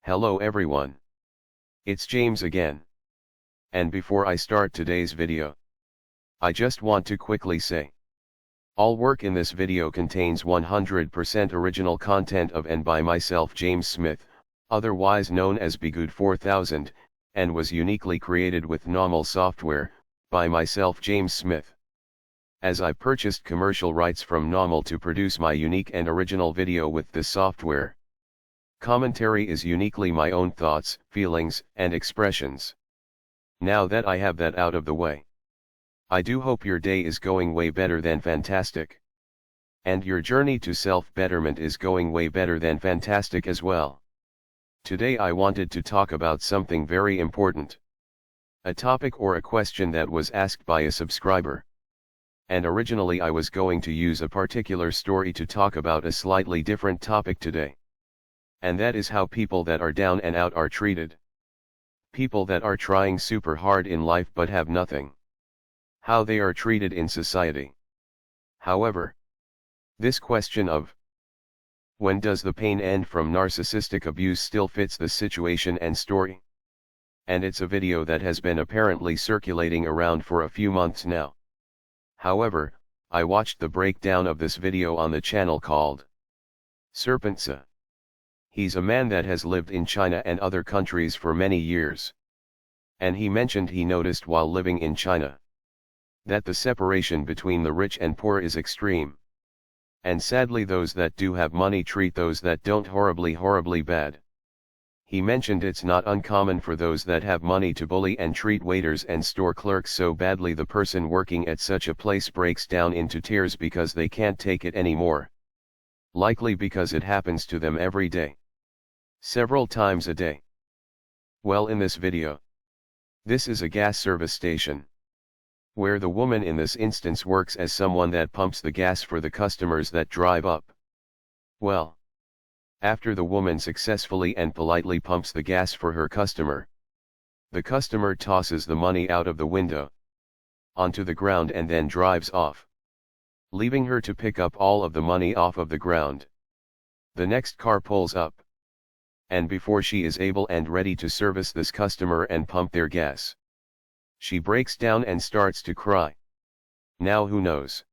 Hello everyone. It's James again. And before I start today's video, I just want to quickly say, all work in this video contains 100% original content of and by myself James Smith, otherwise known as Bgood 4000, and was uniquely created with NAWMAL software, by myself James Smith. As I purchased commercial rights from NAWMAL to produce my unique and original video with this software. Commentary is uniquely my own thoughts, feelings, and expressions. Now that I have that out of the way, I do hope your day is going way better than fantastic. And your journey to self-betterment is going way better than fantastic as well. Today I wanted to talk about something very important. A topic or a question that was asked by a subscriber. And originally I was going to use a particular story to talk about a slightly different topic today. And that is how people that are down and out are treated. People that are trying super hard in life but have nothing. How they are treated in society. However, this question of when does the pain end from narcissistic abuse still fits the situation and story. And it's a video that has been apparently circulating around for a few months now. However, I watched the breakdown of this video on the channel called Serpentsa. He's a man that has lived in China and other countries for many years. And he mentioned he noticed while living in China that the separation between the rich and poor is extreme. And sadly those that do have money treat those that don't horribly bad. He mentioned it's not uncommon for those that have money to bully and treat waiters and store clerks so badly the person working at such a place breaks down into tears because they can't take it anymore. Likely because it happens to them every day. Several times a day. Well, in this video, this is a gas service station, where the woman in this instance works as someone that pumps the gas for the customers that drive up. Well, after the woman successfully and politely pumps the gas for her customer, the customer tosses the money out of the window onto the ground and then drives off, leaving her to pick up all of the money off of the ground. The next car pulls up. And before she is able and ready to service this customer and pump their gas, she breaks down and starts to cry. Now who knows?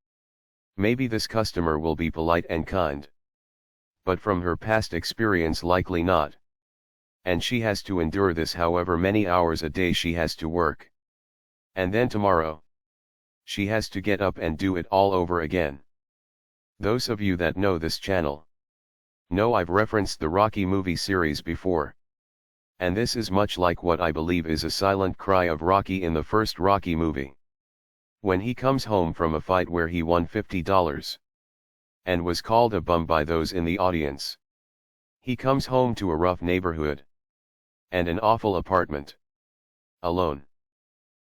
Maybe this customer will be polite and kind. But from her past experience likely not. And she has to endure this however many hours a day she has to work. And then tomorrow, she has to get up and do it all over again. Those of you that know this channel know I've referenced the Rocky movie series before. And this is much like what I believe is a silent cry of Rocky in the first Rocky movie. When he comes home from a fight where he won $50 and was called a bum by those in the audience. He comes home to a rough neighborhood and an awful apartment. Alone.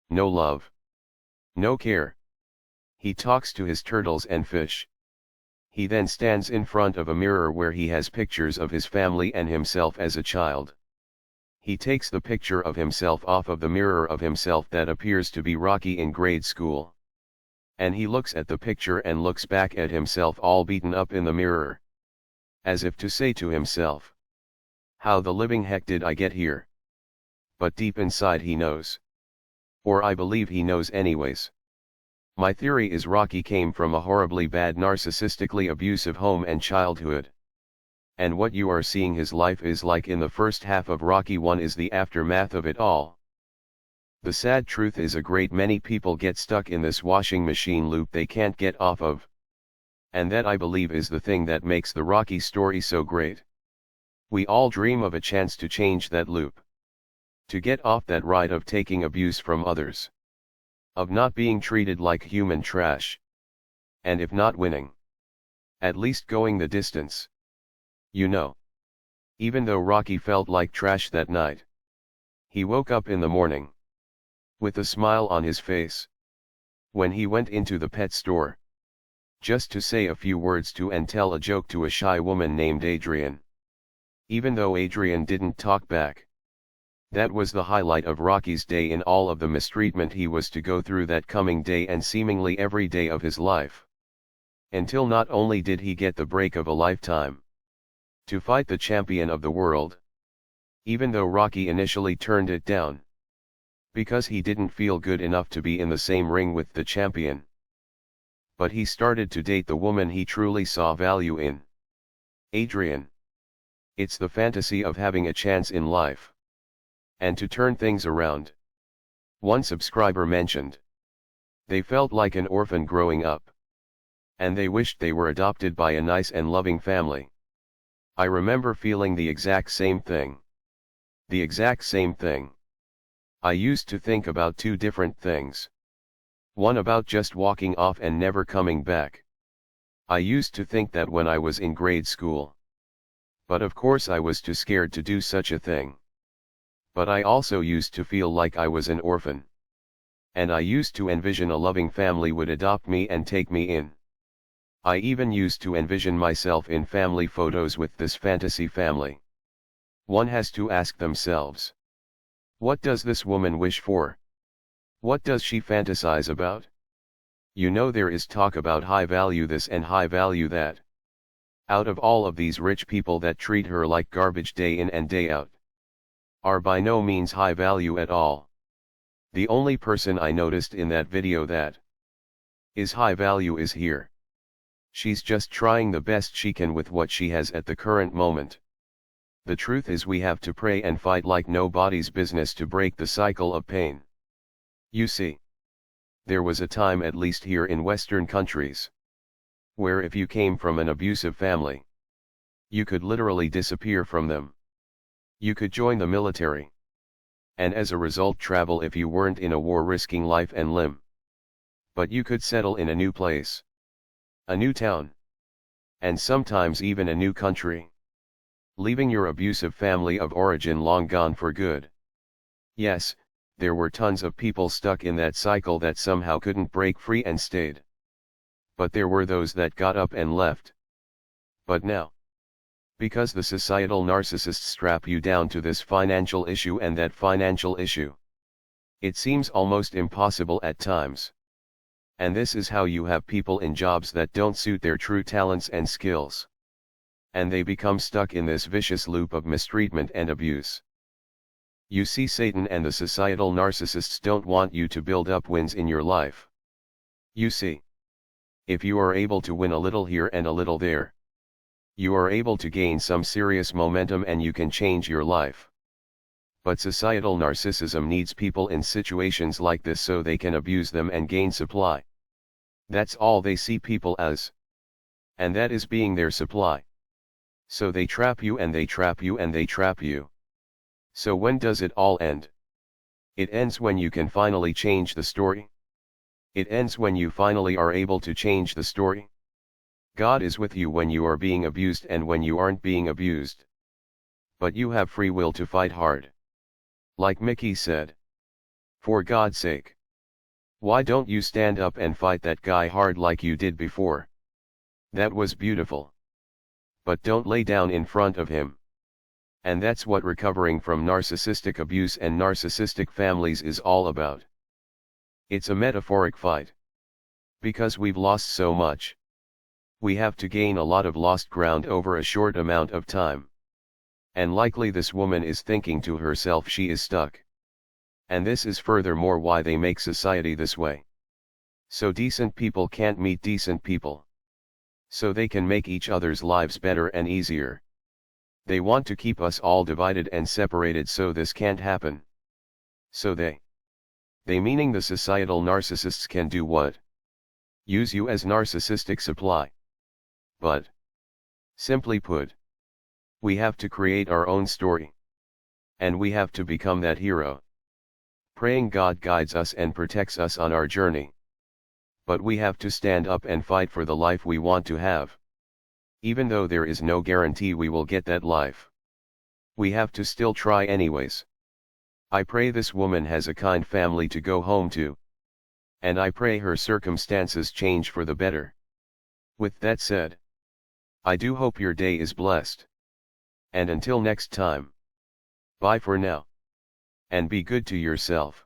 No love. No care. He talks to his turtles and fish. He then stands in front of a mirror where he has pictures of his family and himself as a child. He takes the picture of himself off of the mirror of himself that appears to be Rocky in grade school. And he looks at the picture and looks back at himself all beaten up in the mirror. As if to say to himself, how the living heck did I get here? But deep inside he knows. Or I believe he knows anyways. My theory is Rocky came from a horribly bad narcissistically abusive home and childhood. And what you are seeing his life is like in the first half of Rocky 1 is the aftermath of it all. The sad truth is a great many people get stuck in this washing machine loop they can't get off of. And that I believe is the thing that makes the Rocky story so great. We all dream of a chance to change that loop. To get off that ride of taking abuse from others. Of not being treated like human trash. And if not winning, at least going the distance. You know. Even though Rocky felt like trash that night, he woke up in the morning with a smile on his face when he went into the pet store just to say a few words to and tell a joke to a shy woman named Adrian. Even though Adrian didn't talk back. That was the highlight of Rocky's day in all of the mistreatment he was to go through that coming day and seemingly every day of his life. Until not only did he get the break of a lifetime to fight the champion of the world, even though Rocky initially turned it down. Because he didn't feel good enough to be in the same ring with the champion. But he started to date the woman he truly saw value in. Adrian. It's the fantasy of having a chance in life. And to turn things around. One subscriber mentioned. They felt like an orphan growing up. And they wished they were adopted by a nice and loving family. I remember feeling the exact same thing. The exact same thing. I used to think about two different things. One about just walking off and never coming back. I used to think that when I was in grade school. But of course I was too scared to do such a thing. But I also used to feel like I was an orphan. And I used to envision a loving family would adopt me and take me in. I even used to envision myself in family photos with this fantasy family. One has to ask themselves. What does this woman wish for? What does she fantasize about? You know, there is talk about high value this and high value that. Out of all of these rich people that treat her like garbage day in and day out, are by no means high value at all. The only person I noticed in that video that is high value is here. She's just trying the best she can with what she has at the current moment. The truth is, we have to pray and fight like nobody's business to break the cycle of pain. You see, there was a time, at least here in Western countries, where if you came from an abusive family, you could literally disappear from them. You could join the military. And as a result travel if you weren't in a war, risking life and limb. But you could settle in a new place. A new town. And sometimes even a new country. Leaving your abusive family of origin long gone for good. Yes, there were tons of people stuck in that cycle that somehow couldn't break free and stayed. But there were those that got up and left. But now, because the societal narcissists strap you down to this financial issue and that financial issue, it seems almost impossible at times. And this is how you have people in jobs that don't suit their true talents and skills. And they become stuck in this vicious loop of mistreatment and abuse. You see, Satan and the societal narcissists don't want you to build up wins in your life. You see, if you are able to win a little here and a little there, you are able to gain some serious momentum and you can change your life. But societal narcissism needs people in situations like this so they can abuse them and gain supply. That's all they see people as. And that is being their supply. So they trap you and they trap you and they trap you. So when does it all end? It ends when you can finally change the story. It ends when you finally are able to change the story. God is with you when you are being abused and when you aren't being abused. But you have free will to fight hard. Like Mickey said. For God's sake. Why don't you stand up and fight that guy hard like you did before? That was beautiful. But don't lay down in front of him. And that's what recovering from narcissistic abuse and narcissistic families is all about. It's a metaphoric fight. Because we've lost so much. We have to gain a lot of lost ground over a short amount of time. And likely this woman is thinking to herself she is stuck. And this is furthermore why they make society this way. So decent people can't meet decent people. So they can make each other's lives better and easier. They want to keep us all divided and separated so this can't happen. So they meaning the societal narcissists can do what? Use you as narcissistic supply. But, simply put, we have to create our own story. And we have to become that hero. Praying God guides us and protects us on our journey. But we have to stand up and fight for the life we want to have. Even though there is no guarantee we will get that life. We have to still try anyways. I pray this woman has a kind family to go home to. And I pray her circumstances change for the better. With that said, I do hope your day is blessed. And until next time. Bye for now. And be good to yourself.